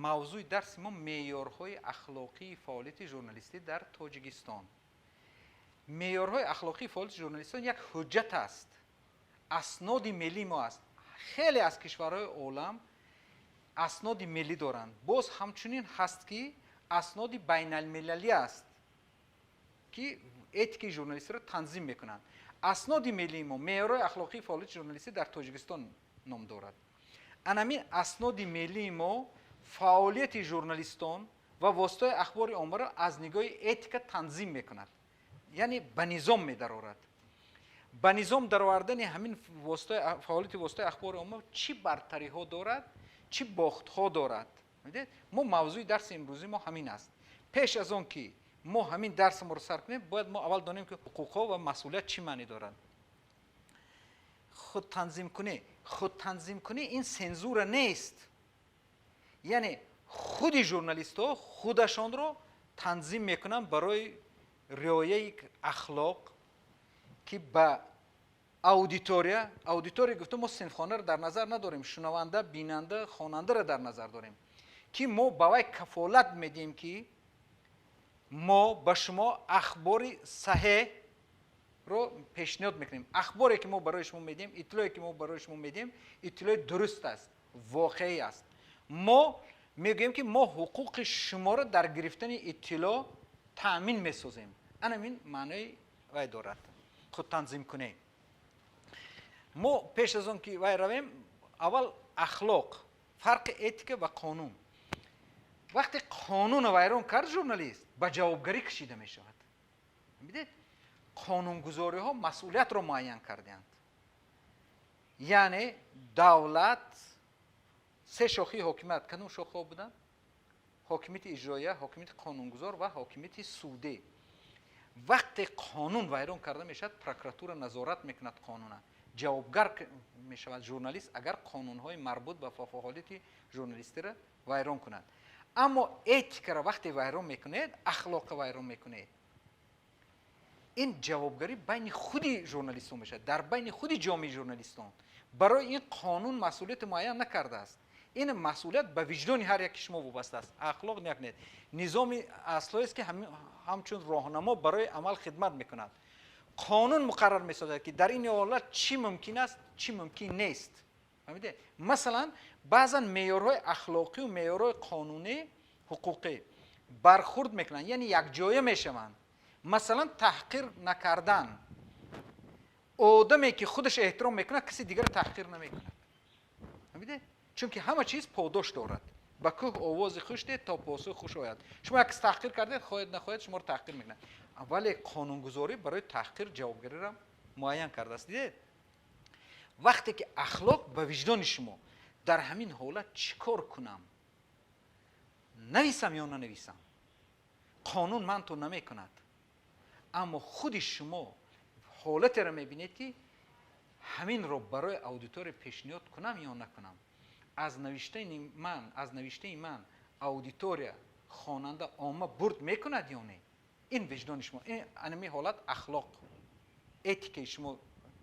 мавзӯи дарси мо меъёрҳои ахлоқии фаъолияти журналистӣ дар тоҷикистон. меъёрҳои ахлоқии фаъолияти журналистон як ҳуҷҷат аст, асноди миллии мо аст. хеле аз кишварҳои олам асноди миллӣ доранд. боз ҳамчунин ҳаст ки асноди байналмилалӣ аст ки этикаи журналистиро танзим мекунанд. асноди миллии мо меъёрҳои ахлоқии фаъолияти журналистӣ дар тоҷикистон ном дорад. анамин асноди миллии мо фаъолияти журналистон ва воситаҳои ахбори оммаро аз нигоҳи этика танзим мекунад, яъне ба низом медарорад. ба низом даровардани ҳамин фаъолияти воситаҳои ахбори омма чӣ бартариҳо дорад, чӣ бохтҳо дорад. мо мавзӯи дарси имрӯзи мо ҳамин аст. пеш аз он ки мо ҳамин дарси моро сар кунем, бояд мо аввал донем ки ҳуқуқҳо ва масъулият чӣ маънӣ дорад. худтанзимкунӣ ин сензура нест. яъне худи журналистҳо худашонро танзим мекунанд барои риояи ахлоқ ки ба аудитория гуфтам, мо синфхонаро дар назар надорем, шунаванда, бинанда, хонандаро дар назар дорем, ки мо ба вай кафолат медиҳем ки мо ба шумо ахбори саҳеҳро пешниҳод мекунем. ахборе ки мо барои шумо медиҳем, иттилоъе ки мо барои шумо медиҳем, иттилоъи дуруст аст, воқеӣ аст. мо мегӯем ки мо ҳуқуқи шуморо дар гирифтани иттилоъ таъмин месозем. анамин маънои вай дорад худтанзимкунӣ. мо пеш аз он ки вай равем, аввал ахлоқ, фарқи этика ва қонун. вақте қонуна вайрон кард журналист, ба ҷавобгарӣ кашида мешавад. бидед, қонунгузориҳо масъулиятро муайян карданд. яъне давлат се шохи ҳокимият, кадом шохҳо буданд? ҳокимияти иҷроия, ҳокимияти қонунгузор ва ҳокимияти судӣ. вақте қонун вайрон карда мешавад, прокуратура назорат мекунад қонуна. ҷавобгар мешавад журналист агар қонунҳои марбут ба фаъолияти журналистиро вайрон кунад. аммо этикаро вақте вайрон мекунед, ахлоқро вайрон мекунед, ин ҷавобгарӣ байни худи журналистон мешавад, дар байни худи ҷомеаи журналистон. барои ин қонун масъулияти муайян накардааст. ин масъулият ба виҷдони ҳар яки шумо вобаста аст. ахлоқ накунед. низоми аслоест ки ҳамчун роҳнамо барои амал хидмат мекунад. қонун муқаррар месозад ки дар ин ҳолат чӣ мумкин аст, чӣ мумкин нест. фаҳмидед? масалан, баъзан меъёрҳои ахлоқию меъёрҳои қонунӣ, ҳуқуқӣ бархурд мекунанд, яъне якҷоя мешаванд. масалан, таҳқир накардан. одаме ки худаш эҳтиром мекунад, каси дигаро таҳқир намекунад. фаҳмидед? чунки ҳама чиз подош дорад. ба кӯҳ овози хуш дед то посух хуш ояд. шумо як кис таҳқир кардед, хоҳед нахоҳед шуморо таҳқир мекунад. вале қонунгузорӣ барои таҳқир ҷавобгариро муайян кардааст. дидед? вақте ки ахлоқ ба виҷдони шумо, дар ҳамин ҳолат чӣ кор кунам? нависам ё нанависам? қонун манто намекунад. аммо худи шумо ҳолатеро мебинед ки ҳаминро барои аудитория пешниҳод кунам ё накунам. аз навиштаи ман аудитория, хонанда, омма бурд мекунад ё не? ин виҷдони шумо, ин анами ҳолат ахлоқ, этикаи шумо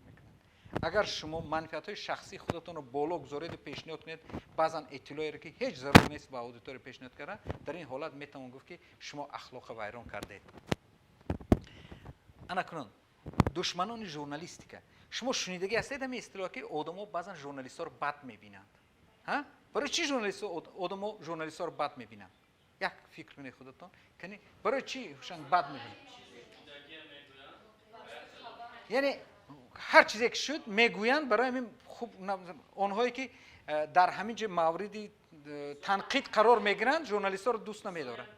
мекунад. агар шумо манфиатҳои шахсии худатонро боло гузореду пешниҳод кунед, баъзан иттилоеро ки ҳеҷ зарур нест ба аудитория пешниҳод кардан, дар ин ҳолат метавон гуфт ки шумо ахлоқро вайрон кардед. анакунун душманони журналистика. шумо шунидагӣ ҳастед ҳамин истилоҳ ки одамо баъзан журналистҳоро бад мебинанд. барои чӣ одамо журналистҳоро бад мебинанд? як фикр кунед худатон. барои чӣ шон бад мебинанд? яъне ҳар чизе ки шуд мегӯянд барои ҳамин хуб онҳое ки дар ҳамин ҷо мавриди танқид қарор мегиранд, журналистҳоро дӯст намедоранд.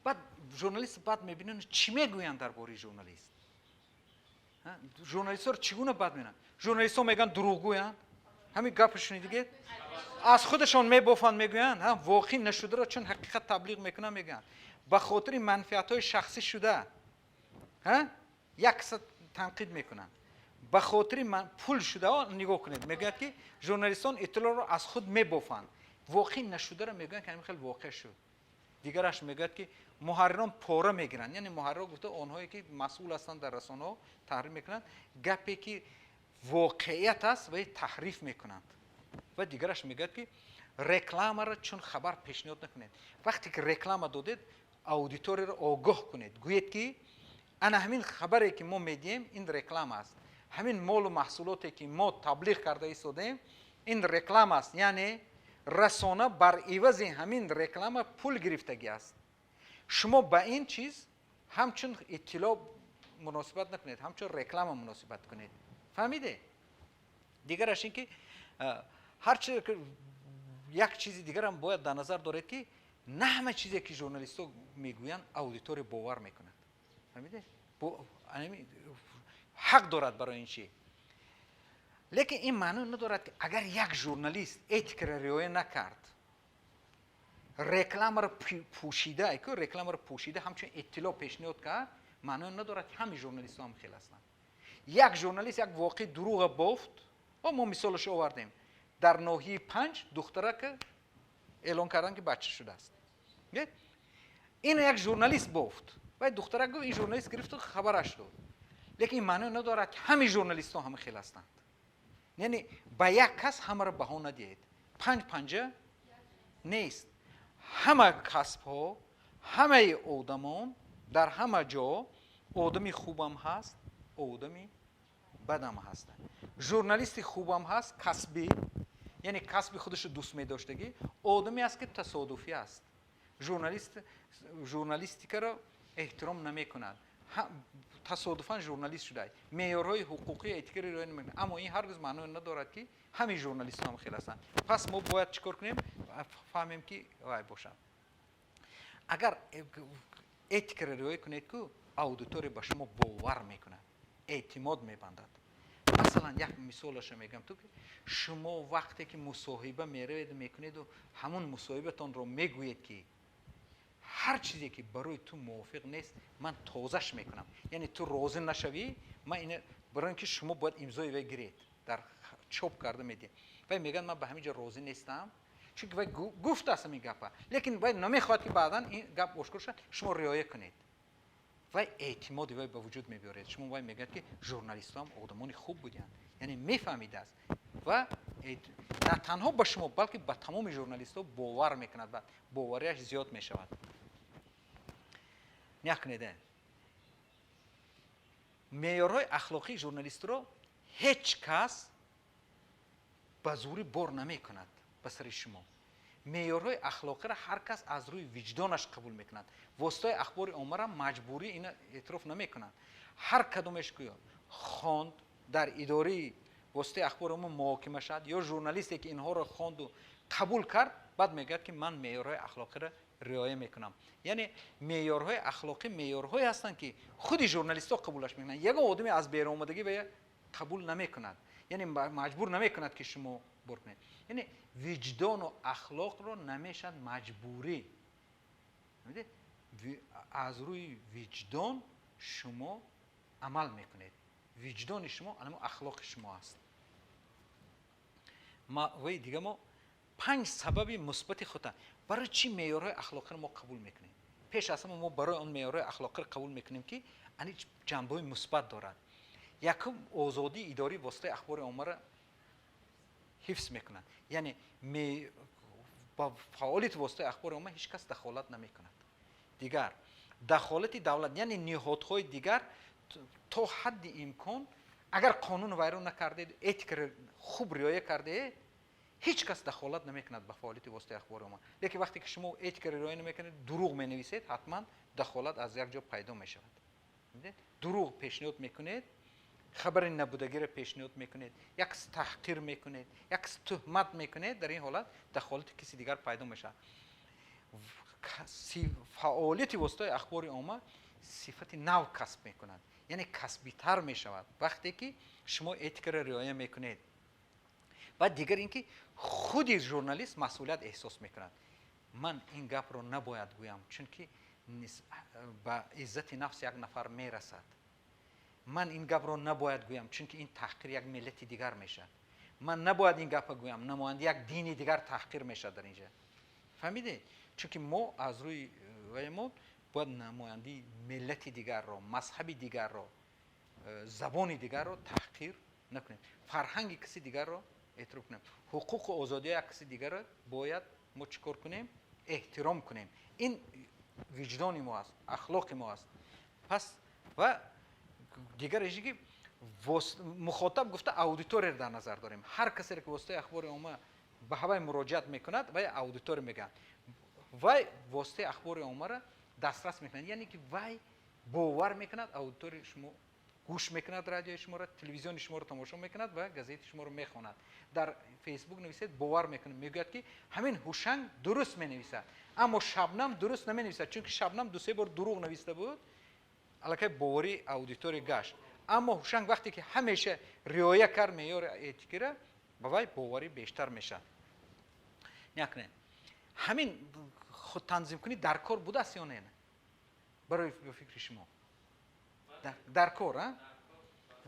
баъд журналист бад мебинанд, чӣ мегӯянд дар бораи журналист? журналистҳоро чӣ гуна бад мебинанд? журналистҳо мегӯянд дурӯғгӯянд. ҳамин гапро шунидигед? аз худашон мебофанд, мегӯянд воқеъ нашударо чун ҳақиқат таблиғ мекунанд, мегӯянд ба хотири манфиатҳои шахсӣ шуда як киса танқид мекунанд. به خاطر من پول شده ها نگاه کنید میگه که ژورنالیستان اطلاع رو از خود میبافند واقعی نشده رو میگن که خیلی واقع شد دیگرش میگه که محرران پاره میگیرن یعنی محرر گفته آنهایی که مسئول هستند در رسانه ها تحریر میکنند گپی که واقعیت است و تحریف میکنند و دیگرش میگه که رکلام را چون خبر پیشنهاد نکنید وقتی که رکلام دادید اودیتوری را آگاه کنید گویید که انا همین خبری که ما میدیم این رکلام است همین مال و محصولاتی که ما تبلیغ کرده ایستادیم این رکلام است یعنی رسانه بر عوض همین رکلام پول گرفتگی است شما با این چیز همچون اطلاع مناسبت نکنید همچون رکلام مناسبت کنید فهمیده دیگرش این که هر یک چیزی دیگر هم باید در نظر دارید که نه همه چیزی که ژورنالیست‌ها میگویند اودیتور باور میکند فهمیده حق دارد برای این چی لیکن این معنی ندارد که اگر یک ژورنالیست اتیک را رعایت نکرد رکلام را پوشیده که رکلام را پوشیده همچون اطلاع پیشنهاد کرد معنی ندارد که همه ژورنالیست‌ها هم خیلی هستند یک ژورنالیست یک واقع دروغ بافت و ما مثالش آوردیم در ناحیه 5 دختره که اعلان کردن که بچه شده است این یک ژورنالیست بافت و دختره گفت این ژورنالیست گرفت و خبرش داد لیکن این معنی ندارد که همه ژورنالیست ها همه خیلی هستند یعنی با یک کس همه را بها ندهید 5 پنجه نیست همه کسب ها همه آدمان در همه جا آدمی خوبم هست آدمی بدم هستند ژورنالیست خوبم هست کسبی یعنی کسب خودش رو دوست می داشتگی آدمی است که تصادفی است ژورنالیستی که را احترام نمی کند تصادفاً ژورنالیست شده معیارهای حقوقی اتیکی را رعایت نمی‌کند اما این هرگز معنی ندارد که همه ژورنالیست هم خیلی هستند پس ما باید چیکار کنیم فهمیم که وای باشم اگر اتیک را رعایت کنید که اودیتور به شما باور میکند اعتماد میبندد مثلا یک مثالش میگم تو که شما وقتی که مصاحبه میروید میکنید و همون مصاحبهتون رو میگویید که هر چیزی که برای تو موافق نیست من تازهش میکنم یعنی تو راضی نشوی من این برای اینکه شما باید امضای بگیرید در چاپ کرده میدید و میگن من به همین جا راضی نیستم چون که گفت است این گپه لیکن باید نمیخواد که بعدا این گپ آشکار شد شما رعایت کنید و اعتماد وی به وجود میبرید شما باید میگید که ژورنالیست هم آدمان خوب بودن یعنی میفهمید است و نه تنها به شما بلکه به تمام ژورنالیست ها باور میکند بعد باوریش زیاد میشود نکنید معیارهای اخلاقی ژورنالیست رو هیچ کس به زوری بار نمیکند به سر شما معیارهای اخلاقی را هر کس از روی وجدانش قبول میکند واسطه اخبار عامه را مجبوری این اعتراف نمیکنند هر کدومش که خواند در اداره واسطه اخبار عامه محاکمه شد یا ژورنالیستی که اینها را خواند و قبول کرد بعد میگه که من معیارهای اخلاقی را رعایت میکنم یعنی معیارهای اخلاقی معیارهایی هستند که خود ژورنالیست‌ها قبولش میکنند یک آدمی از بیرون آمدگی به قبول نمیکند یعنی مجبور نمیکند که شما برکنید یعنی وجدان و اخلاق رو نمیشد مجبوری از روی وجدان شما عمل میکنید وجدان شما علم اخلاق شما است و دیگه ما 5 سبب مثبت خودت برای چی معیارهای اخلاقی رو ما قبول میکنیم پیش از همه ما برای اون معیارهای اخلاقی رو قبول میکنیم که این جنبه‌های مثبت دارد یکم آزادی اداری واسطه اخبار عامه را حفظ میکنند یعنی با فعالیت واسطه اخبار عامه هیچ کس دخالت نمیکند دیگر دخالت دولت یعنی نهادهای دیگر تا حد امکان اگر قانون ویران نکردید اتیک خوب رعایت کرده هیچ کس دخالت نمیکند به فعالیت واسطه اخبار عامه لیکن وقتی که شما اتیک رعایت نمیکنید دروغ مینویسید حتما دخالت از یک جا پیدا میشود دروغ پیشنهاد میکنید خبر نبودگی را پیشنهاد میکنید یک تحقیر میکنید یک تهمت میکنید در این حالت دخالت کسی دیگر پیدا میشه فعالیت واسطه اخبار عامه صفت نو کسب میکند یعنی کسبی تر میشود وقتی که شما اتیک را رعایت میکنید و دیگر اینکه خود ژورنالیست مسئولیت احساس میکند من این گپ رو نباید گویم چون که با عزت نفس یک نفر میرسد من این گپ رو نباید گویم چون که این تحقیر یک ملت دیگر میشه. من نباید این گپ گویم نماینده یک دین دیگر تحقیر میشه در اینجا. فهمیدید؟ چون که ما از روی ما باید نماینده ملت دیگر رو، مذهب دیگر رو، زبان دیگر رو تحقیر نکنیم. فرهنگ کسی دیگر رو احترام کنیم. حقوق و آزادی کسی دیگر رو باید ما چیکار کنیم؟ احترام کنیم. این وجدان ما است، اخلاق ما است. پس و دیگر چیزی که مخاطب گفته اودیتور در نظر داریم. هر کسی که واسطه اخبار عامه به هوای مراجعت میکند و اودیتور میگن. وای واسطه اخبار عامه را دسترس میکنند، یعنی که وای باور میکند اودیتور شما گوش میکند، رادیو شما را، تلویزیون شما را تماشا میکند و گزیت شما را میخواند. در فیسبوک نویسید باور میکنه، میگوید که همین هوشنگ درست مینویسد، اما شبنم درست نمینویسد چون که شبنم دو سه بار دروغ نوشته بود، الکی باوری اودیتور گشت. اما هوشنگ وقتی که همیشه رعایت کرد معیار اتیکی را، وای باوری بیشتر میشه. نکنه همین خود تنظیم کنی در کار بوده است یا نه؟ برای فکر شما در کار ها؟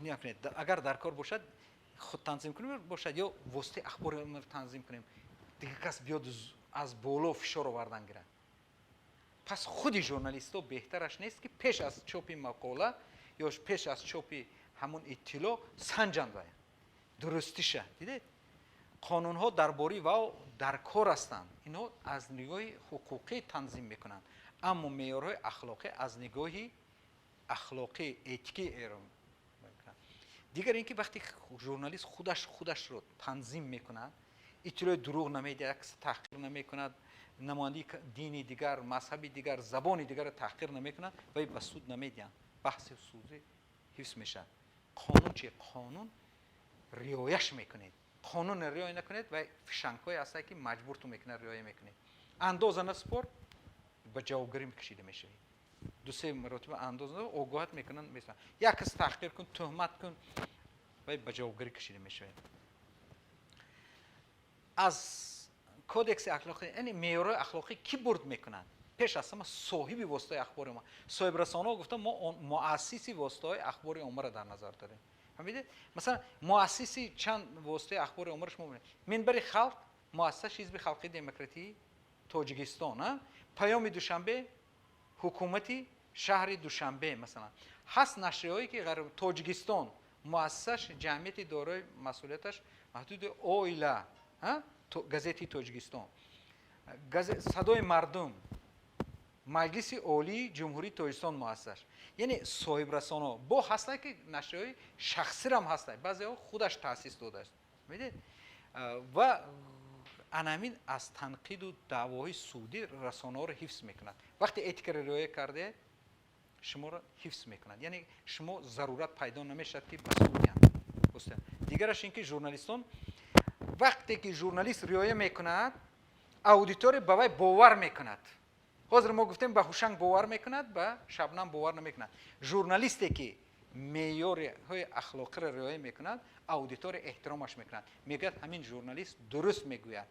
نکنه اگر در کار باشد خود تنظیم کنیم باشد یا واسطه اخبار عامه تنظیم کنیم دیگه کس بیاد از بالا فشار آوردن گیره. پس خودی ژورنالیست ها بهترش نیست که پیش از چاپ مقاله یا پیش از چاپ همون اطلاع سنجند باید درستیشه. دیدید قانون ها درباره و در کار هستند، اینا از نگاه حقوقی تنظیم میکنند، اما معیارهای اخلاقی از نگاه اخلاقی اتیکی ایران میکنند. دیگر اینکه وقتی ژورنالیست خودش رو تنظیم میکنه، اطلاع دروغ نمیده، تحقیر نمیکند، نماینده دینی دیگر، مذهبی دیگر، زبانی دیگر تحقیر نمیکنند و به سود نمیدن، بحث سوزی حفظ میشه. قانون چیه؟ قانون رعایتش میکنید. قانون رعایت نکنید و فشنگ‌های هست که مجبور تو میکنه رعایت میکنید. اندازه نسپار به جوابگیری میکشیده میشه. دو سه مرتبه اندازه آگاهت میکنن، مثلا یک کس تحقیر کن، تهمت کن و به جوابگیری کشیده میشه. از کودکس اخلاقی یعنی معیارهای اخلاقی کی برد میکنن؟ پیش از همه صاحب واسطه اخبار ما، صاحب رسانه ها گفتن ما مؤسسی واسطه اخبار عامه را در نظر داریم. فهمیدید؟ مثلا مؤسسی چند واسطه اخبار عامه شما ببینید. منبر خلق مؤسس حزب خلقی دموکراتی تاجیکستان، پیام دوشنبه حکومتی شهر دوشنبه مثلا هست. نشریه‌هایی که غرب تاجیکستان مؤسس جمعیت دارای مسئولیتش محدود اویلا، گزیت تاجیکستان، صدای مردم، مجلس عالی جمهوری تاجیکستان مؤسس. یعنی صاحب رسانه با هستن که نشریه‌های شخصی هم هستن، بعضی‌ها خودش تأسیس داده است. می‌دید؟ و انامین از تنقید و دعواهای سودی رسانه‌ها را حفظ میکنند. وقتی اتیک را رعایت کرده شما را حفظ میکنند، یعنی شما ضرورت پیدا نمیشد که مسئولیت. دیگرش اینکه ژورنالیستان وقتی که ژورنالیست رعایت میکند اودیتور به وی باور میکند. حاضر ما گفتیم به هوشنگ باور میکند، به شبنم باور نمیکند. ژورنالیستی که معیارهای اخلاقی را رعایت میکند اودیتور احترامش میکند، میگه همین ژورنالیست درست میگوید،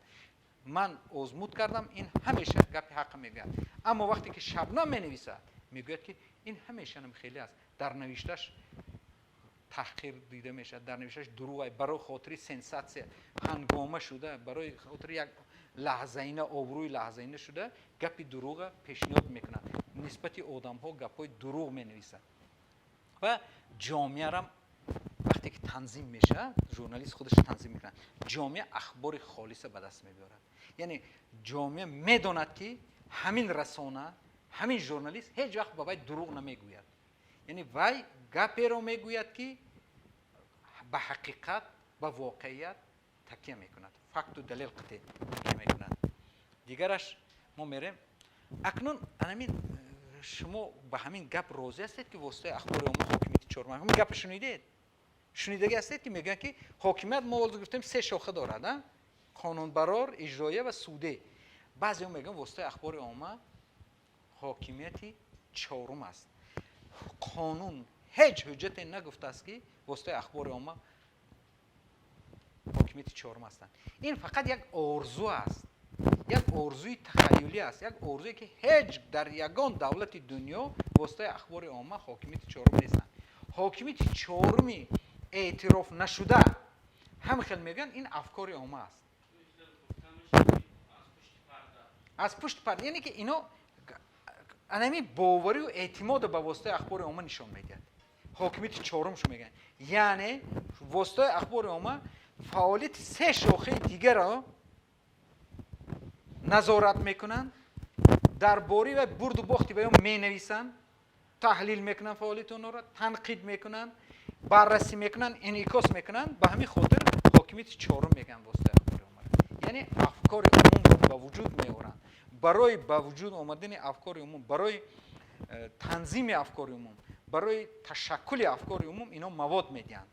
من آزمود کردم، این همیشه گپ حق میگوید. اما وقتی که شبنم مینویسد میگوید که این همیشه هم خیلی است، در نوشتش تحقیر دیده میشه، در نوشتش دروغ، برای خاطر سنساسیون هنگامه شده، برای خاطر یک لحظه‌ای آبروی لحظه‌ای شده گپی دروغ پیشنهاد میکنند، نسبت آدم ها گپای دروغ مینویسند. و جامعه را وقتی که تنظیم میشه، ژورنالیست خودش تنظیم میکنه، جامعه اخبار خالص به دست میبرد. یعنی جامعه میداند که همین رسانه، همین ژورنالیست هیچ وقت به وی دروغ نمیگوید. یعنی وی گپی رو میگوید که به حقیقت، به واقعیت تکیه میکند، فکت و دلیل قطعی تکیه میکند. دیگرش ما میریم اکنون همین شما به همین گپ راضی هستید که واسطه اخبار عامه حاکمیت 4 ماه همین گپ شنیدید؟ شنیدگی هستید که میگن که حاکمیت ما گفتیم 3 شاخه دارد، قانون برار، اجرایه و سوده. بعضی میگن واسطه اخبار عامه حاکمیتی 4 است. قانون هیچ حجت نگفته است که واسطه اخبار عامه حاکمیت 4 هستند. این فقط یک آرزو است، یک آرزوی تخیلی است، یک آرزویی که هیچ در یگان دولت دنیا واسطه اخبار عامه حاکمیت 4 نیستند. حاکمیت چهارمی اعتراف نشده هم خیلی میگن این افکار عامه است. از پشت پرده، یعنی که اینا انمی باوری و اعتماد به واسطه اخبار عامه نشان میدهد. حاکمیت چهارمشو میگن، یعنی واسطه اخبار عامه فعالیت سه شاخه دیگر را نظارت میکنن، درباره و برد و باخت بیان مینویسن، تحلیل میکنن، فعالیت اونها را تنقید میکنن، بررسی میکنن، انعکاس میکنن. به همین خاطر حاکمیت چهارم میگن واسطه اخبار عامه. یعنی افکار عموم رو به وجود میآورن. برای به وجود آمدن افکار عموم، برای تنظیم افکار عموم، برای تشکل افکار عموم اینا مواد میدن.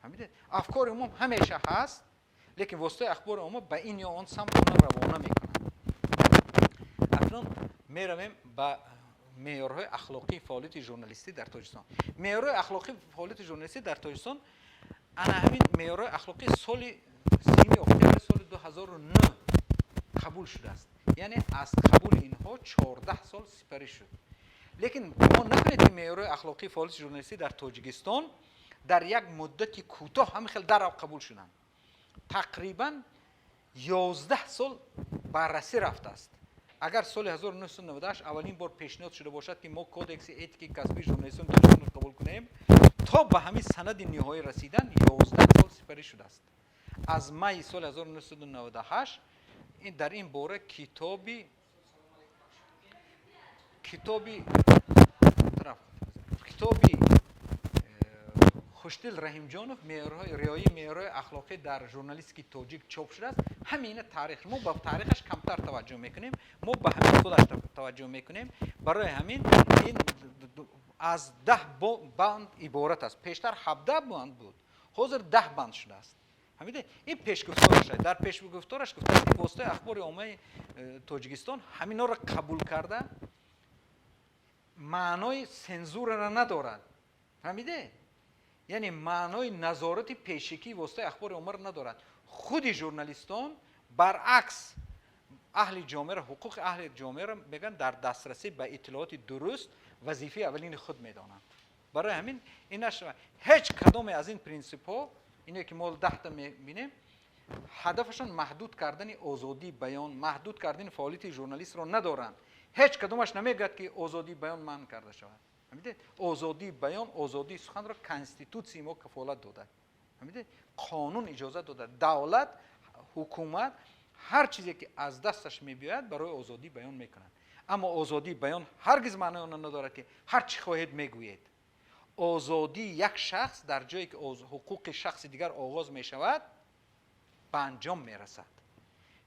فهمیدید؟ افکار عموم همیشه هست، لیکن واسطه اخبار عموم به این یا آن سمت اونا روانه میکنن. اکنون میرویم به معیارهای اخلاقی فعالیت ژورنالیستی در تاجیکستان. معیارهای اخلاقی فعالیت ژورنالیستی در تاجیکستان انا همین معیارهای اخلاقی سال 30 اکتبر سال 2009 قبول شده است. یعنی از قبول اینها 14 سال سپری شد. لیکن ما نکنید این معیارهای اخلاقی فعالیت ژورنالیستی در تاجیکستان در یک مدت کوتاه همین خیلی در قبول شدن. تقریبا 11 سال بررسی رفته است. اگر سال 1998 اولین بار پیشنهاد شده باشد که ما کودکس اتیک کسبی ژورنالیستان تاجیکستان را قبول کنیم، تا به همین سند نهایی رسیدن 11 سال سپری شده است. از مای سال 1998 این در این باره کتابی خوشدل رحیم جانوف رعایت معیارهای اخلاقی در ژورنالیستیک تاجیک چاپ شده است. همین تاریخ ما با تاریخش کمتر توجه میکنیم، ما به همین خودش توجه میکنیم. برای همین این از 10 بند عبارت است. پیشتر 17 بند بود، حاضر 10 بند شده است. فهمیده؟ این پیشگفتارش است. در پیشگفتارش گفته است که واسطه اخبار عامه تاجیکستان همینا را قبول کرده، معنای سنزور را ندارد. فهمیده؟ یعنی معنای نظارت پیشکی واسطه اخبار عامه را ندارد. خود ژورنالیستان برعکس اهل جامعه را، حقوق اهل جامعه را میگن در دسترسی به اطلاعات درست وظیفه اولین خود میدانند. برای همین اینش هیچ کدام از این پرینسیپ ها، اینه که ما 10 تا میبینیم، هدفشان محدود کردن آزادی بیان، محدود کردن فعالیت ژورنالیست را ندارند. هیچ کدامش نمیگه که آزادی بیان منع کرده شود. فهمیده؟ آزادی بیان، آزادی سخن را کانستیتوسی ما کفالت داده. فهمیده؟ قانون اجازه داده. دولت، حکومت هر چیزی که از دستش میبیاید برای آزادی بیان میکنند. اما آزادی بیان هرگز معنی آن ندارد که هر چی خواهید میگویید. آزادی یک شخص در جایی که حقوق شخص دیگر آغاز میشود به انجام میرسد.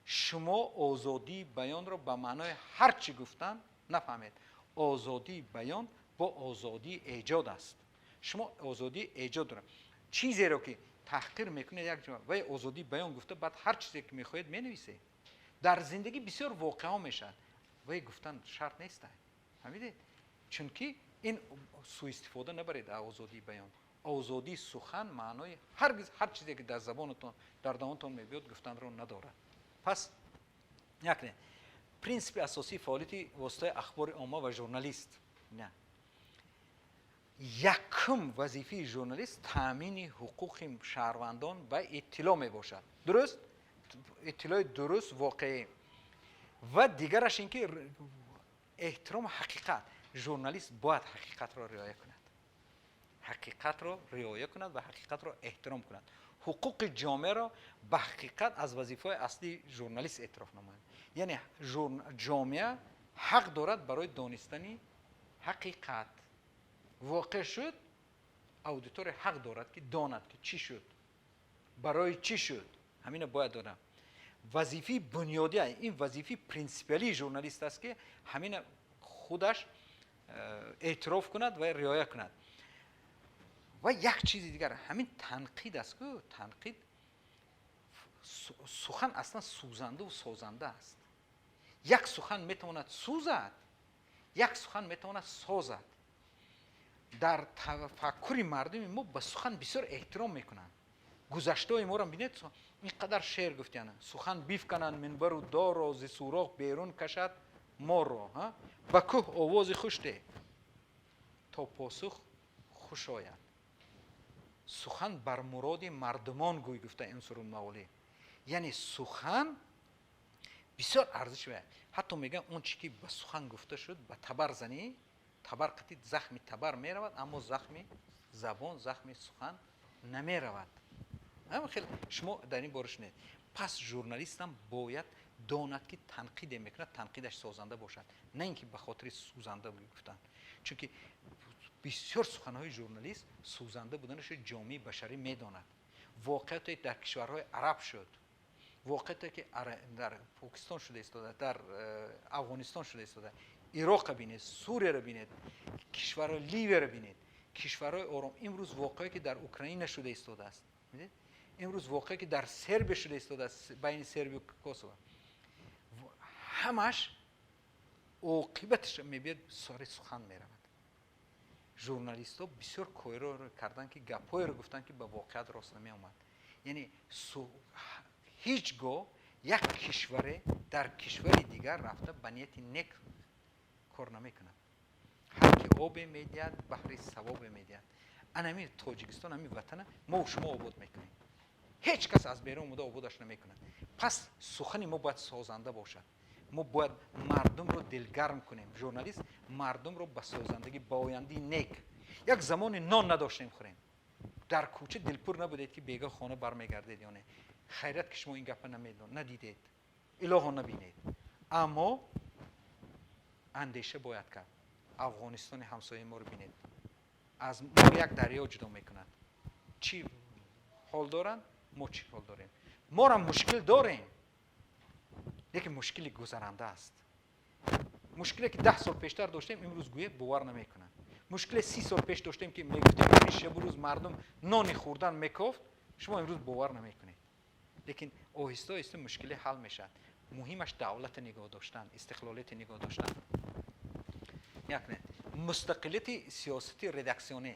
شما آزادی بیان را به معنای هر چی گفتن نفهمید. آزادی بیان با آزادی ایجاد است. شما آزادی ایجاد دارید. چیزی را که تحقیر میکنید یک جمله و آزادی بیان گفته، بعد هر چیزی که میخواهید مینویسید. در زندگی بسیار واقعا میشد و گفتن شرط نیست. فهمیدید؟ چون که این سوء استفاده نبرید آزادی بیان. آزادی سخن معنای هرگز هر چیزی که در زبانتون در دهانتون میبیاد گفتن رو نداره. پس یک پرینسیپ اساسی فعالیت واسطه اخبار عامه و ژورنالیست نه. یکم وظیفه ژورنالیست تامین حقوق شهروندان و اطلاع می باشد. درست؟ اطلاع درست، واقعی. و دیگرش اینکه احترام حقیقت. ژورنالیست باید حقیقت را رعایت کند. حقیقت را رعایت کند و حقیقت را احترام کند. حقوق جامعه را به حقیقت از وظیفه اصلی ژورنالیست اعتراف نماید. یعنی جامعه حق دارد برای دانستن حقیقت. واقع شد، اودیتور حق دارد که داند که چی شد، برای چی شد. همین باید دارم. وظیفه بنیادی، این وظیفه پرینسیپالی ژورنالیست است که همین خودش اعتراف کند و رعایت کند. و یک چیز دیگر همین تنقید است که تنقید سخن اصلا سوزنده و سازنده است. یک سخن میتواند سوزد، یک سخن میتواند سازد. در تفکر مردم ما به سخن بسیار احترام میکنند. گذشته ما را ببینید، اینقدر شعر گفتن، سخن بیفکنن منبر و دار و ز سوراخ بیرون کشد ما را، به کوه آواز خوش ده تا پاسخ خوش آید. سخن بر مراد مردمان گوی گفته انصر المولی. یعنی سخن بسیار ارزش داره. حتی میگن اون چی که به سخن گفته شد به تبر زنی، تبر قطعی زخم تبر میرود، اما زخم زبان، زخم سخن نمیرود. اما خیلی شما در این بارش نه. پس ژورنالیست هم باید داند که تنقید میکنه، تنقیدش سازنده باشد، نه اینکه به خاطر سوزنده گفتن. چون که بسیار سخنهای ژورنالیست سوزنده بودنش جامعه بشری میداند. واقعیت در کشورهای عرب شد، واقعیت که در پاکستان شده ایستاده، در افغانستان شده ایستاده، عراق بینید، سوریه رو بینید، کشورهای لیبی رو بینید، کشورهای آرام. امروز واقعی که در اوکراین شده ایستاده است. میدید؟ امروز واقعی که در سربیه شده ایستاده است، بین سربیه و کوسوو. همش عاقبتش میبید سر سخن میرود. ژورنالیست ها بسیار کویرو رو کردن که گپای رو گفتن که به واقعیت راست نمی اومد. یعنی هیچگاه یک کشور در کشور دیگر رفته به نیت نیک کار نمیکنه. هر کی آب میدهد بحر ثواب میدهد. انمی تاجیکستان همی وطن ما و شما آباد میکنیم. هیچ کس از بیرون اومده آبادش نمیکنه. پس سخن ما باید سازنده باشد. ما باید مردم رو دلگرم کنیم. ژورنالیست مردم رو به سازندگی، با آینده نیک. یک زمان نان نداشتیم خوریم، در کوچه دلپور نبودید که بیگاه خانه برمیگردید یا نه. خیرت که شما این گپ ندیدید، الهو نبینید. اما اندیشه باید کرد. افغانستان همسایه ما رو بینید، از ما یک دریا جدا میکنند. چی حال دارن؟ ما چی حال داریم؟ ما هم مشکل داریم، لیکن مشکلی گذرنده است. مشکلی که 10 سال پیشتر داشتیم امروز گویه باور نمیکنن. مشکل 30 سال پیش داشتیم که میگفتیم شب روز مردم نان خوردن میکفت، شما امروز باور نمیکنید. لیکن آهسته آهسته مشکل حل میشه. مهمش دولت نگاه داشتن، استقلالیت نگاه داشتن. یک نه مستقلیت سیاستی ردکسیونی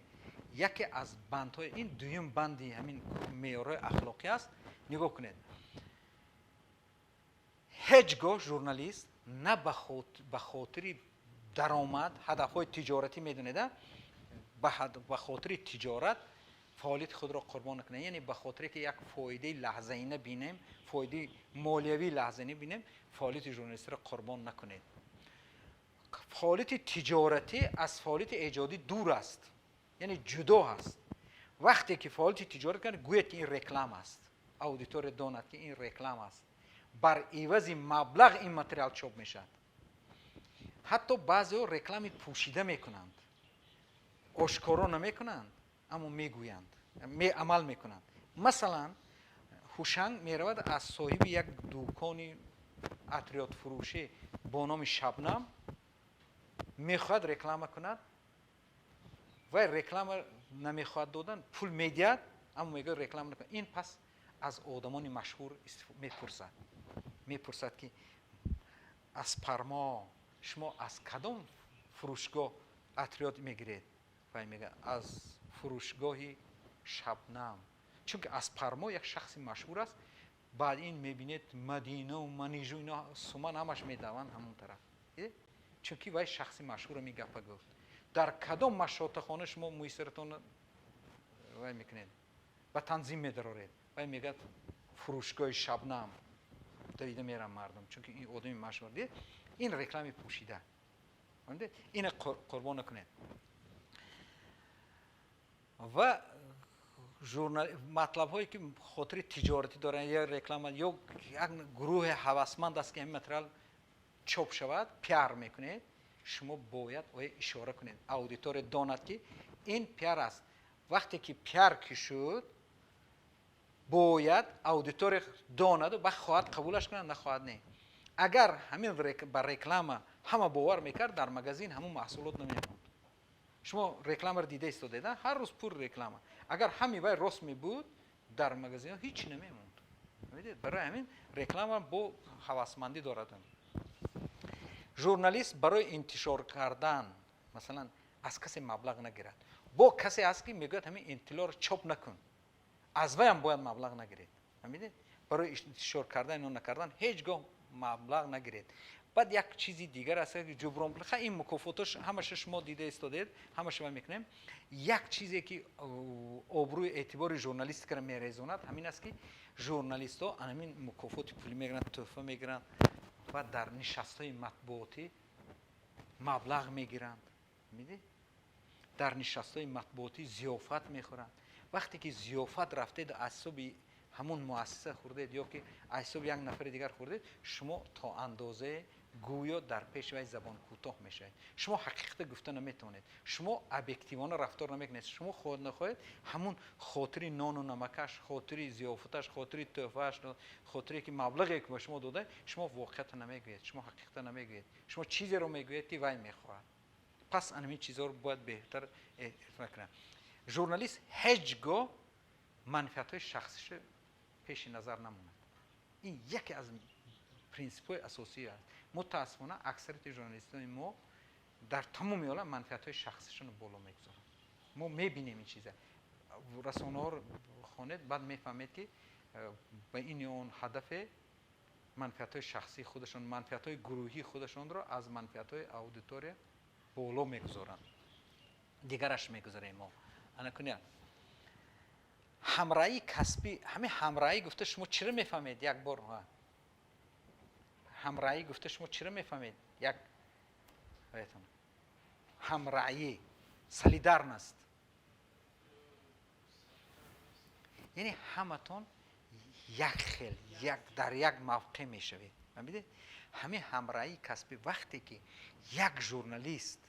یکی از بندهای این دویم بندی همین معیارهای اخلاقی است. نگاه کنید، هیچگاه ژورنالیست نه به خاطر درآمد، هدفهای تجارتی میدونید، به خاطر تجارت فعالیت خود را قربان نکنه. یعنی به خاطر که یک فایده لحظه‌ای نبینیم، فایده مالیوی لحظه‌ای نبینیم، فعالیت ژورنالیستی را قربان نکنید. فعالیت تجارتی از فعالیت ایجادی دور است، یعنی جدا است. وقتی که فعالیت تجارت کنه گویا که این رکلام است، اودیتور داند که این رکلام است، بر عوض مبلغ این متریال چاپ میشد. حتی بعضی‌ها رکلام پوشیده میکنند، آشکارا نمیکنند اما میگویند، عمل میکنند. مثلا هوشنگ میرود از صاحب یک دکان عطریات فروشی با نام شبنم میخواد رکلام کند و رکلام نمیخواد دادن، پول میدهد اما میگه رکلام نکن. این پس از آدمان مشهور میپرسد که از پرما شما از کدام فروشگاه عطریات میگیرید؟ و میگه از فروشگاهی شبنم. چون که از پرما یک شخص مشهور است. بعد این میبینید مدینه و منیژو اینا سومن همش میدوند همون طرف. چون که وای شخص مشهور میگه گفت در کدام مشاطه خانه شما مویسرتون وای میکنید و تنظیم میدارید و میگه فروشگاه شبنم. دویده میرم مردم چون که این آدمی مشهور دید. این رکلامی پوشیده، این قربان نکنید. و مطلب هایی که خاطر تجارتی دارن یا رکلام یا یک گروه هوسمند است که این متریال چاپ شود پیار میکنید، شما باید اشاره کنید. اودیتور داند که این پیار است. وقتی که پیار که شد باید اودیتور داند و بخواهد قبولش کنند، نخواهد نه. اگر همین بر رکلام همه باور میکرد در مگزین همون محصولات نمیموند. شما رکلام رو دیده استاده ده هر روز پر رکلام. اگر همین وای راست می بود در مگزین هیچ نمیموند. میدید برای همین رکلام با هوسمندی دارد. ژورنالیست برای انتشار کردن مثلا از کسی مبلغ نگیرد. با کسی است که میگه همین اطلاع رو چاپ نکن، از وی هم باید مبلغ نگیرید. میدید برای انتشار کردن اینو نکردن هیچگاه مبلغ نگیرید. بعد یک چیزی دیگر است که جبران بلخه این مکافاتش همش شما دیده استادید همش ما میکنیم. یک چیزی که آبروی اعتبار ژورنالیست که میرزوند همین است که ژورنالیست ها همین مکافات پولی میگیرن، تحفه میگیرن و در نشست‌های مطبوعاتی مبلغ میگیرند. میدی در نشست‌های مطبوعاتی ضیافت میخورند. وقتی که ضیافت رفتید اعصاب همون مؤسسه خوردید یا که اعصاب یک نفر دیگر خوردید، شما تا اندازه گویا در پیش وی زبان کوتاه میشه. شما حقیقت گفته نمیتونید، شما ابجکتیوانه رفتار نمیکنید. شما خود نخواهید همون خاطری نان و نمکش، خاطری ضیافتش، خاطری تحفهش، خاطری که مبلغی که به شما داده، شما واقعیت نمیگویید، شما حقیقت نمیگویید، شما چیزی رو میگویید که وی میخواهد. پس همین چیزا رو باید بهتر فکر. ژورنالیست هیچگاه منفعت‌های شخصیش پیش نظر نموند. این یکی از پرینسیپ‌های اساسی است. متأسفانه اکثریت ژورنالیست‌های ما در تمام عالم منفعت‌های شخصیشون رو بالا میگذارن. ما می‌بینیم این چیزا. رسانه‌ها رو خوانید بعد می‌فهمید که به این اون هدف منفعت‌های شخصی خودشون، منفعت‌های گروهی خودشون رو از منفعت‌های اودیتوری بالا می‌گذارن. دیگرش می‌گذاریم ما. انا کنیا همراهی کسبی، همین همراهی گفته شما چرا میفهمید؟ یک بار همراهی گفته شما چرا میفهمید؟ یک همراهی سلیدارن است. یعنی همتون یک خیل، یک در یک موقع میشوید. میبینید همین همراهی کسبی وقتی که یک ژورنالیست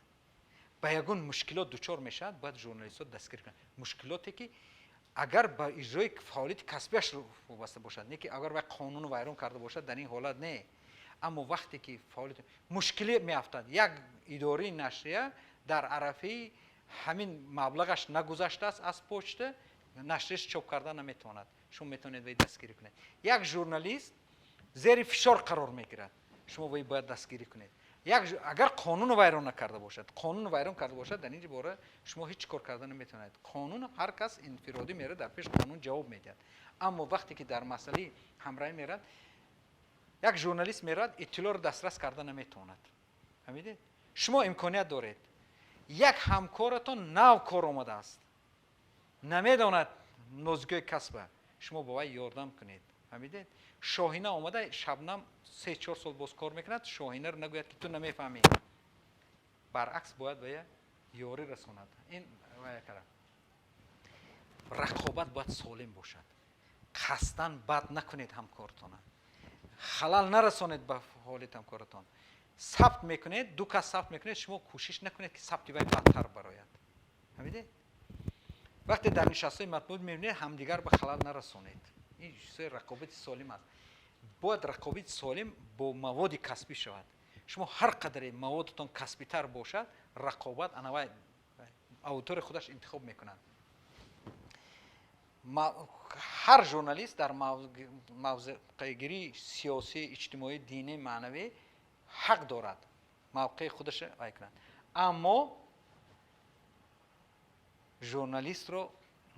به یگون مشکلات دچار میشد، باید ژورنالیست ها دستگیر کنند. مشکلاتی که اگر با اجرای فعالیت کسبیش وابسته باشد، نه که اگر با قانون ویران کرده باشد در این حالت نه. اما وقتی که فعالیت مشکلی میافتد، یک اداره نشریه در عرفه همین مبلغش نگذشته است از پشت، نشریش چاپ کردن نمیتواند، شما میتونید وی دستگیری کنید. یک ژورنالیست زیر فشار قرار میگیرد، شما وی باید دستگیری کنید. اگر قانون ویران نکرده باشد، قانون ویران کرده باشد، در این باره شما هیچ کار کردن نمیتونید. قانون هر کس انفرادی میره در پیش قانون جواب میدهد. اما وقتی که در مسئله همراهی میرد، یک ژورنالیست میرد اطلاع رو دسترس کردن نمیتواند. فهمیدید؟ شما امکانیت دارید یک همکارتون نو کار آمده است، نمیداند نوزگوی کسب، شما با وی یاردم کنید. فهمیدید؟ شاهینه آمده شبنم 3-4 سال باز کار میکند، شاهینه رو نگوید که تو نمیفهمی. برعکس باید به یاری رساند. این رقابت باید سالم باشد. قصدن بد نکنید همکارتان، خلل نرسانید به حالت همکارتان. ثبت میکنید، دو کس ثبت میکنید، شما کوشش نکنید که ثبت وی بدتر براید. فهمیدید؟ وقتی در نشست‌های مطبوعات میبینید همدیگر به خلل نرسانید. این رقابت سالم است. باید رقابت سالم با مواد کسبی شود. شما هر قدر موادتان کسبی تر باشد، رقابت انواع اودیتور خودش انتخاب میکنند. هر ژورنالیست در موضع گیری سیاسی، اجتماعی، دینی، معنوی حق دارد موقع خودش رای کند. اما ژورنالیست رو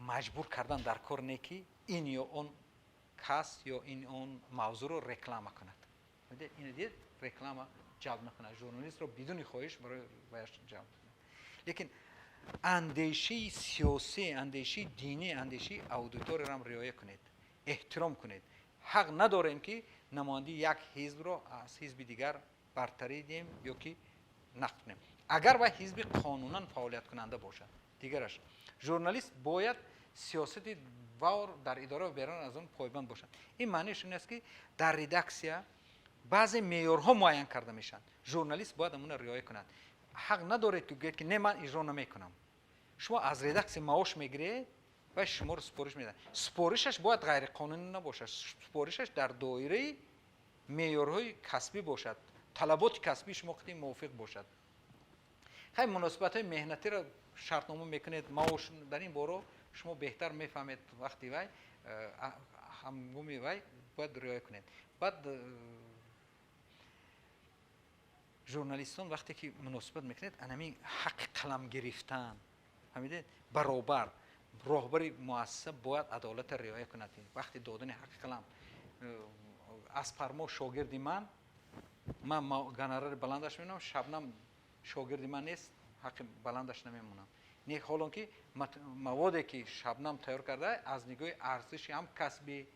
مجبور کردن در کار نیکی این یا اون کس یا این اون موضوع رو رکلام کند. این دید رکلام جلب نکنه. ژورنالیست رو بدون خواهش برای ویش جلب کنه. لیکن اندیشه سیاسی، اندیشه دینی، اندیشه اودیتور را هم رعایت کنید، احترام کنید. حق نداریم که نماینده یک حزب رو از حزب دیگر برتری دیم یا که نقد کنیم. اگر با حزب قانونا فعالیت کننده باشد. دیگرش ژورنالیست باید سیاست وار در اداره و بیرون از آن پایبند باشد. این معنیش این است که در ردکسیا بعضی معیارها معین کرده میشن. ژورنالیست باید امون رعایت کند. حق ندارید که بگید که نه من اجرا نمیکنم. شما از ردکس معاش میگیرید و شما رو سپارش میدن. سپارشش باید غیر قانونی نباشد. سپارشش در دایره معیارهای کسبی باشد. طلبات کسبی شما خودی موافق باشد. خیلی مناسبت های مهنتی را شرطنامه میکنید. معاش در این باره شما بهتر میفهمید. وقتی وای همگامی وای باید رعایت کنید. بعد ژورنالیستان وقتی که مناسبت میکنید انمی حق قلم گرفتن، فهمیدید؟ برابر راهبر مؤسسه باید عدالت رعایت کند. وقتی دادن حق قلم از فرما شاگردی من من گنرال بلندش میمونم، شبنم شاگردی من نیست، حق بلندش نمیمونم. نه حالا که موادی که شبنم تیار کرده از نگاه ارزش هم کسبی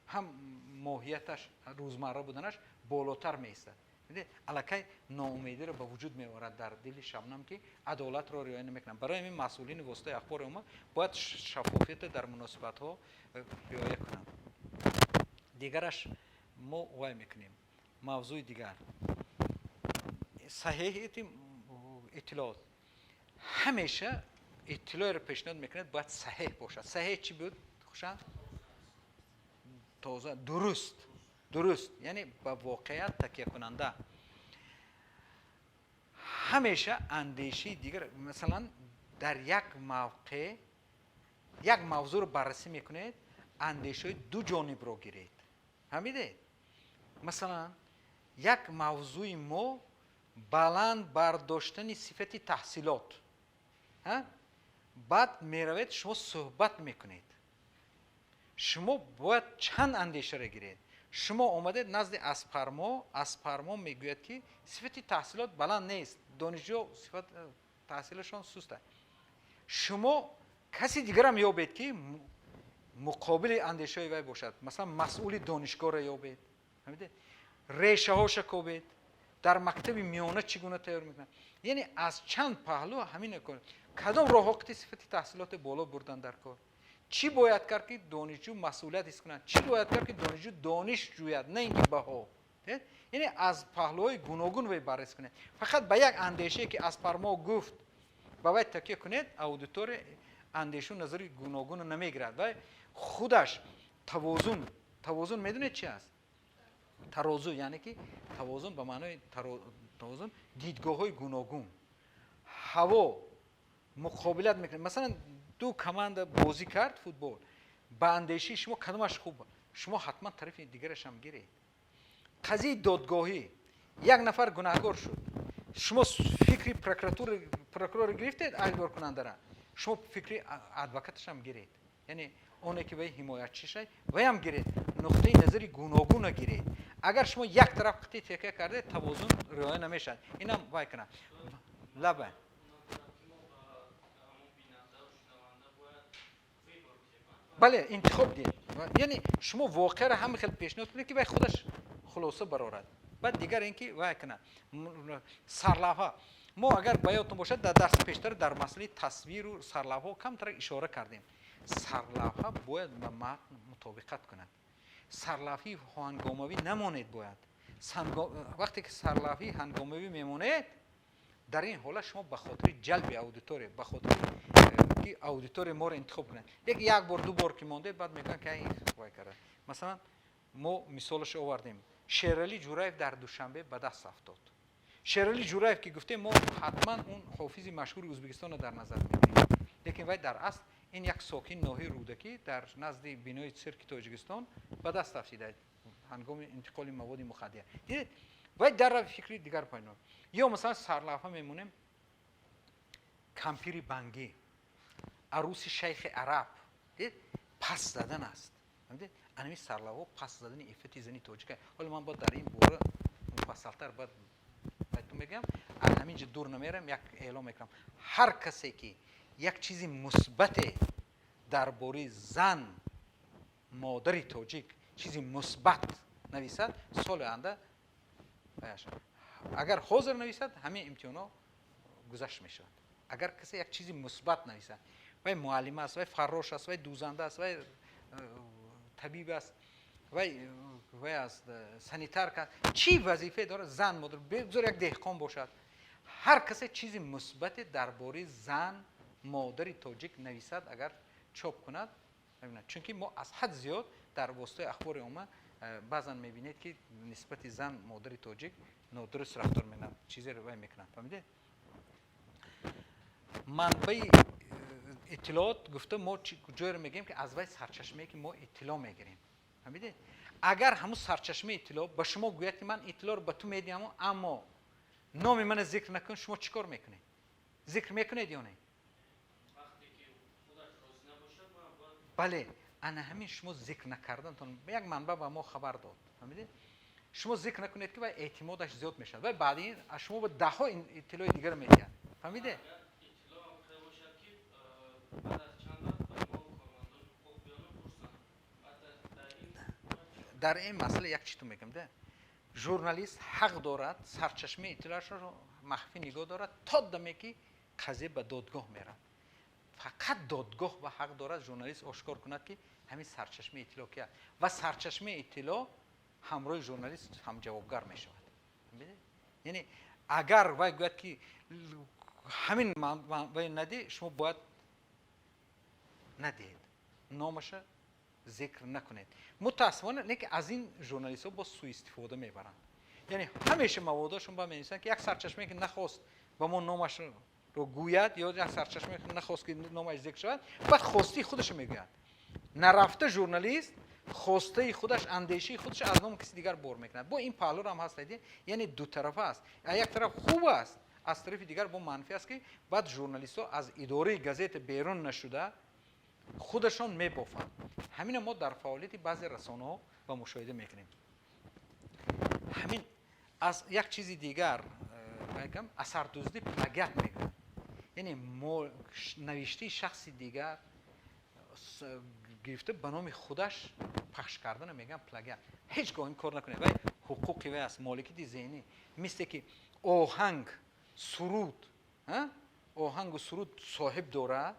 هم ماهیتش روزمره بودنش بالاتر میستد. میده الکی ناامیدی رو به وجود میآورد در دل شبنم که عدالت را رعایت نمیکنه. برای همین مسئولین واسطه اخبار عمومی باید شفافیت در مناسبت ها رعایت کنند. دیگرش ما وای میکنیم. موضوع دیگر صحیحیت اطلاعات. همیشه اطلاع رو پیشنهاد میکنید باید صحیح باشد. صحیح چی بود؟ خوشا؟ تازه درست یعنی با واقعیت تکیه کننده. همیشه اندیشه دیگر، مثلا در یک موقع یک موضوع رو بررسی میکنید، اندیشه دو جانب رو گیرید. فهمیدید؟ مثلا یک موضوع ما بلند برداشتن صفت تحصیلات، بعد میروید شما صحبت میکنید، شما باید چند اندیشه را گیرید. شما اومدید نزد اسپرما میگوید که صفت تحصیلات بلند نیست، دانشجو صفت تحصیلشان سسته. شما کسی دیگر هم یابید که مقابل اندیشه وی باشد، مثلا مسئول دانشگاه را یابید، ریشه هاش کوبید، در مکتب میانه چگونه تیار میکنن. یعنی از چند پهلو همین کنید. کدام راه که صفت تحصیلات بالا بردن در کار، چی باید کرد که دانشجو مسئولیت حس کنند، چی باید کرد که دانشجو دانش جوید نه اینکه بها. یعنی از پهلوهای گوناگون وی بررسی کنید. فقط به یک اندیشه که از پرما گفت با وی تکیه کنید، اودیتور اندیشه نظری گوناگون نمیگیرد و خودش توازن میدونید چی است؟ ترازو یعنی که توازن به معنای توازن دیدگاه های گوناگون. هوا مقابلت میکنه. مثلا دو کماند بازی کرد فوتبال، با اندیشه شما کدومش خوبه، شما حتما طرف دیگرش هم گیرید. قضیه دادگاهی، یک نفر گناهکار شد، شما فکری پروکرور گرفتید اجبار کننده را، شما فکری ادوکاتش هم گیرید. یعنی اونی که وی حمایتچی شد وی هم گیرید، نقطه نظری گوناگون گیرید. اگر شما یک طرف قطعی تکیه کرده توازن رعایت نمیشد. اینم وای کنه لبه. بله انتخاب دید. یعنی شما واقع را هم خیلی پیشنهاد کنید که وی خودش خلاصه برآورد. بعد دیگر اینکه وای کنه سرلوحه. ما اگر یادتون باشد در درس پیشتر در مسئله تصویر و سرلوحه کم تر اشاره کردیم. سرلوحه باید به متن مطابقت کند. سرلوحه هنگاموی نماند. باید وقتی که سرلوحه هنگاموی میماند، در این حالت شما به خاطر جلب اودیتور، به خاطر که اودیتور ما رو انتخاب کنند، یک بار دو بار که مانده بعد میگن که این وای کرده. مثلا ما مثالش آوردیم، شیرعلی جورایف در دوشنبه به دست افتاد. شیرعلی جورایف که گفتیم ما حتما اون حافظ مشهور ازبکستان رو در نظر میگیریم، لیکن وای در اصل این یک ساکن ناحیه رودکی در نزد بنای سرک تاجیکستان به دست افتاده هنگام انتقال مواد مخدر. دیدید وای در فکری دیگر پایین. یا مثلا سرلوحه میمونیم کمپیری بنگی، عروس شیخ عرب، دید پس زدن است. فهمیدید؟ انمی سرلوحه پس زدن عفت زنی تاجیک. حالا من با در این باره مفصل‌تر بعد بهتون میگم. از همینجا دور نمیرم، یک اعلام میکنم. هر کسی که یک چیزی مثبت درباره زن مادری تاجیک چیزی مثبت نویسد، سال آینده اگر حاضر نویسد همه امتحانا گذشت میشود. اگر کسی یک چیزی مثبت نویسد، وی معلم است، وی فراش است، وی دوزنده است، وی طبیب است، وی است سانیتر است، چی وظیفه داره زن مادر، بذار یک دهقان باشد، هر کسی چیزی مثبت درباره زن مادری تاجیک نویسد اگر چاپ کند، ببینید چون که ما از حد زیاد در واسطه اخبار عمومی بعضا میبینید که نسبت زن مادری تاجیک نادرست رفتار میکنند، چیزی رو میکنند. فهمیدید؟ منبع اطلاعات گفته ما کجا رو میگیم که از وی سرچشمه که ما اطلاع میگیریم. فهمیدید؟ اگر همون سرچشمه اطلاع به شما گوید که من اطلاع رو به تو میدیم اما نام من ذکر نکن، شما چیکار میکنید؟ ذکر میکنید یا نه؟ وقتی که خودش راضی نباشد بله انا همین شما ذکر نکردنتون یک منبع به ما خبر داد. فهمیدید؟ شما ذکر نکنید که و اعتمادش زیاد میشه و بعد این شما با ده ها اطلاع دیگر میدید. فهمیده؟ در این مسئله یک چیز تو میگم ده ژورنالیست حق دارد سرچشمه اطلاعش رو مخفی نگاه دارد تا دمی که قضیه به دادگاه میره. فقط دادگاه و حق دارد ژورنالیست آشکار کند که همین سرچشمه اطلاع کیه و سرچشمه اطلاع همراه ژورنالیست هم جوابگر می شود. یعنی اگر وای گوید که همین وای ندی شما باید ندید نامش ذکر نکنید. متاسفانه لیکن از این ژورنالیست ها با سوء استفاده میبرند. یعنی همیشه موادشون با می‌نویسن که یک سرچشمه که نخواست با ما نامش رو گوید یا یک سرچشمه که نخواست که نامش ذکر شود بعد خواستی خودش میگوید. نرفته ژورنالیست خواسته خودش اندیشه خودش از نام کسی دیگر بر میکنه. با این پهلو هم هست دیدی یعنی دو طرفه است. یک طرف خوب است از طرف دیگر با منفی است که بعد ژورنالیست ها از اداره گازت بیرون نشده خودشان میبافند. همین ما در فعالیت بعضی رسانه ها و مشاهده میکنیم. همین از یک چیز دیگر میگم اثر دزدی پلاگیات میگن. یعنی نوشته شخص دیگر گرفته به نام خودش پخش کردن میگن پلاگیات. هیچگاه این کار نکنید. ولی حقوقی وی است مالکیت ذهنی مثل که آهنگ سرود آهنگ و سرود صاحب داره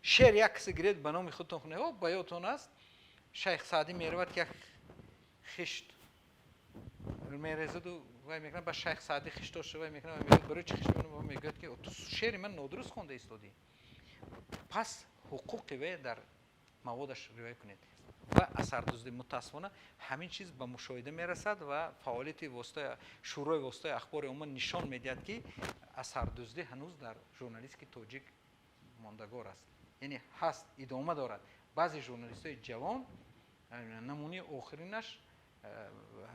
شعر یک کسی گرید به نام خودتون خونه او با یادتون است شیخ سعدی میرود که خشت میرزد و وای میکنه با شیخ سعدی خشت داشته وای میکنه میگه برای چی خشت میکنه میگه که تو شعر من نادرست خونده ایستادی. پس حقوق وی در موادش رعایت کنید و اثر دزدی متاسفانه همین چیز به مشاهده میرسد و فعالیت واسطه شورای واسطه اخبار عمومی نشان میدهد که اثر دزدی هنوز در ژورنالیستیک تاجیک ماندگار است. یعنی هست ادامه دارد. بعضی ژورنالیست های جوان نمونه آخرینش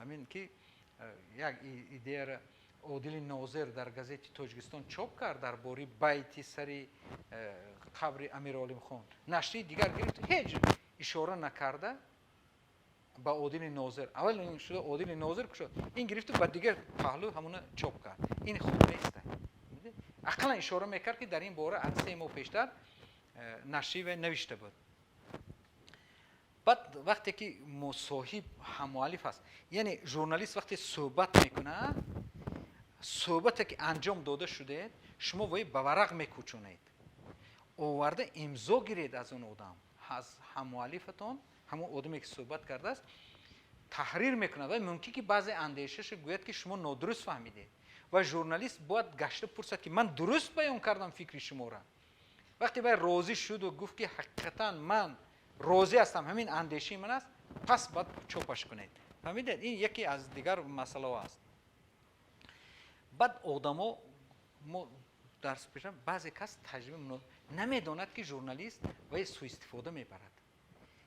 همین که یک ایده عادل ناظر در گازت تاجیکستان چاپ کرد درباره بیت سری قبر امیر عالم خان. نشریه دیگر گرفت هیچ اشاره نکرده با عادل ناظر. اول این شده عادل ناظر که شد این گرفت بعد دیگر پهلو همون چاپ کرد. این خوب نیست. اقلا اشاره میکرد که در این باره از 3 ماه پیشتر نشریه نوشته بود. بعد وقتی که مصاحب هم‌مؤلف است یعنی ژورنالیست وقتی صحبت میکنه صحبتی که انجام داده شده شما وی به ورق میکوچونید آورده امضا گیرید از اون آدم از هم‌مؤلفتون همون آدمی که صحبت کرده است تحریر میکنه و ممکنه که بعضی اندیشش گوید که شما نادرست فهمیدید و ژورنالیست باید گشته پرسد که من درست بیان کردم فکر شما را. وقتی باید راضی شد و گفت که حقیقتا من راضی هستم همین اندیشه من است پس باید چوپش کنید. فهمیدید این یکی از دیگر مسئله است. بعد آدما ما درس پیشم بعضی کس تجربه نمیداند که ژورنالیست و سوء استفاده میبرد.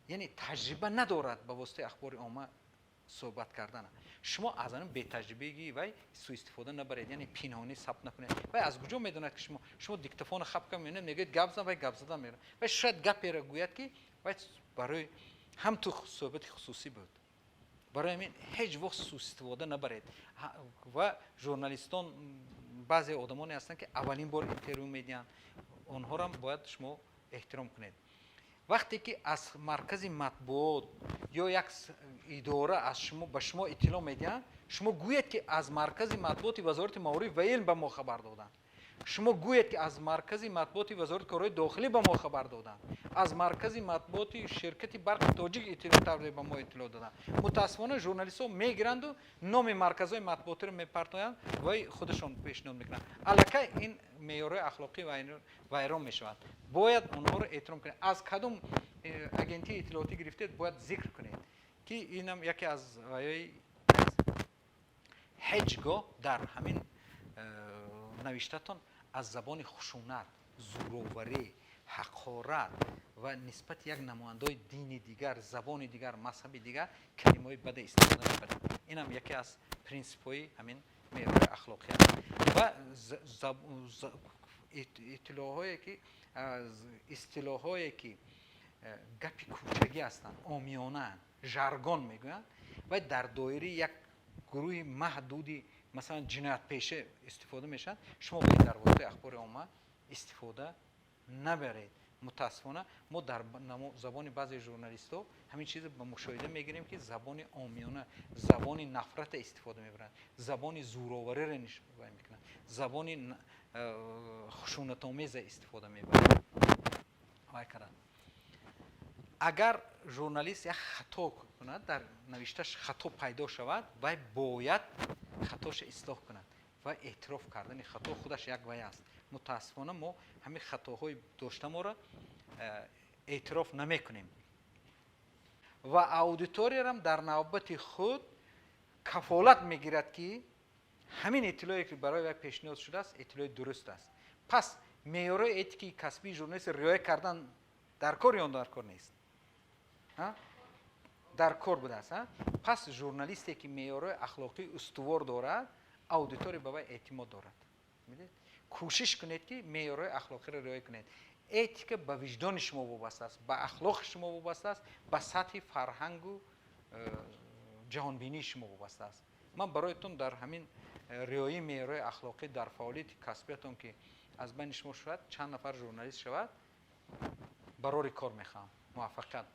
یعنی تجربه ندارد با واسطه اخبار عامه صحبت کردن. شما از آن بی تجربگی و سوء استفاده نبرید یعنی پنهانی ثبت نکنید. و از کجا میدونید که شما دیکتافون خب کنید میگید گپ زدن و گپ زدن میره و شاید گپی را گوید که برای هم تو صحبت خصوصی بود. برای همین هیچ وقت سوء استفاده نبرید. و ژورنالیستان بعضی آدمانی هستند که اولین بار اینترویو میدن اونها را باید شما احترام کنید. وقتی که از مرکز مطبوعات یا یک اداره از شما به شما اطلاع میدن شما گویید که از مرکز مطبوعات وزارت معارف و علم به ما خبر دادن. شما گویید که از مرکز مطبوعات وزارت کارهای داخلی به ما خبر دادن. از مرکز مطبوعات شرکت برق تاجیک اطلاعات به ما اطلاع دادن. متاسفانه ژورنالیست‌ها میگیرند و نام مرکزهای مطبوعات رو میپرتاین و خودشون پیشنهاد میکنن. الکی این معیارهای اخلاقی و ویران میشوند. باید اونها رو احترام کنید. از کدوم اجنسی اطلاعاتی گرفتید باید ذکر کنید که اینم یکی از هیچگاه در همین نوشتتان از زبان خشونت، زورآوری، حقارت و نسبت یک نماینده دین دیگر، زبان دیگر، مذهب دیگر کلمه‌های بد استفاده نکنید. اینم یکی از پرینسیپ‌های همین معیار اخلاقی است. و اصطلاح‌هایی که گپی کوچگی هستند، عامیانه، ژارگون میگویند و در دایره یک گروه محدودی مثلا جنایت پیشه استفاده میشن، شما باید در واسطه اخبار عامه استفاده نبرید. متاسفانه ما در زبان بعضی ژورنالیست ها همین چیز به مشاهده میگیریم که زبان عامیانه، زبان نفرت استفاده میبرند، زبان زورآوری را نشون میکنند، زبان خشونت آمیز استفاده میبرند. اگر ژورنالیست یک خطا کند، در نوشتش خطا پیدا شود، وی باید خطاش اصلاح کند و اعتراف کردن خطا خودش یک وی است. متاسفانه ما همین خطاهای داشته ما را اعتراف نمی کنیم و اودیتوری هم در نوبت خود کفالت میگیرد که همین اطلاعی که برای وی پیشنهاد شده است اطلاع درست است. پس معیارهای اتیکی کسبی ژورنالیست رعایت کردن در کار یا در کار نیست؟ در کار بوده است. پس ژورنالیستی که معیارهای اخلاقی استوار دارد، اودیتوری به وی اعتماد دارد. می‌دید؟ کوشش کنید که معیارهای اخلاقی را رعایت کنید. اتیک به وجدان شما وابسته است، به اخلاق شما وابسته است، به سطح فرهنگ و جهانبینی شما وابسته است. من برایتون در همین رعایت معیارهای اخلاقی در فعالیت کسبیتون که از بین شما شود چند نفر ژورنالیست شود برای کار میخوام. موفقیت.